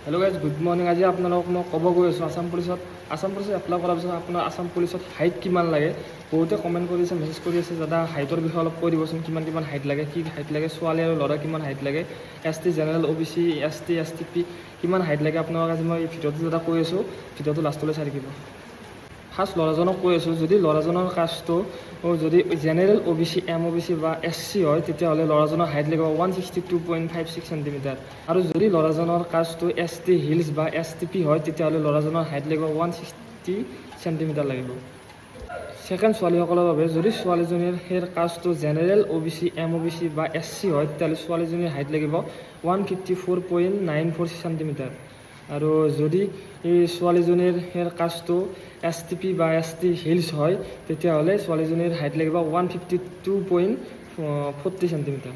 Hello' guys, good morning. আজি আপোনালোকক মই ক'ব গৈ আছোঁ আছাম পুলিচত এপ্লাই কৰাৰ পিছত আপোনাৰ আছাম পুলিচত হাইট কিমান লাগে। বহুতে কমেণ্ট কৰিছে, মেছেজ কৰি আছে, দাদা হাইটৰ বিষয়ে অলপ কৈ দিবচোন, কিমান হাইট লাগে, কি হাইট লাগে, ছোৱালী আৰু ল'ৰা কিমান হাইট লাগে, ST general, OBC, ST, STP কিমান হাইট লাগে। আপোনালোক আজি মই ভিডিঅ'টো দাদা কৈ আছোঁ, ভিডিঅ'টো লাষ্টলৈ চাই থাকিব। ফাৰ্ষ্ট ল'ৰাজনক কৈ আছোঁ, যদি ল'ৰাজনৰ কাষ্টটো যদি জেনেৰেল, OBC, MOBC বা SC হয়, তেতিয়াহ'লে ল'ৰাজনৰ হাইট লাগিব 162.56 চেণ্টিমিটাৰ। আৰু যদি ল'ৰাজনৰ কাষ্টটো ST হিলছ বা STP হয়, তেতিয়াহ'লে ল'ৰাজনৰ হাইট লাগিব 160 চেণ্টিমিটাৰ লাগিব। ছেকেণ্ড, ছোৱালীসকলৰ বাবে যদি ছোৱালীজনীৰ সেই কাষ্টটো জেনেৰেল, OBC, MOBC বা SC হয়, তেতিয়াহ'লে ছোৱালীজনীৰ হাইট লাগিব 154.94 চেণ্টিমিটাৰ। আৰু যদি এই ছোৱালীজনীৰ সেই কাষ্টটো STP বা ST হিলছ হয়, তেতিয়াহ'লে ছোৱালীজনীৰ হাইট লাগিব 152.40 চেণ্টিমিটাৰ।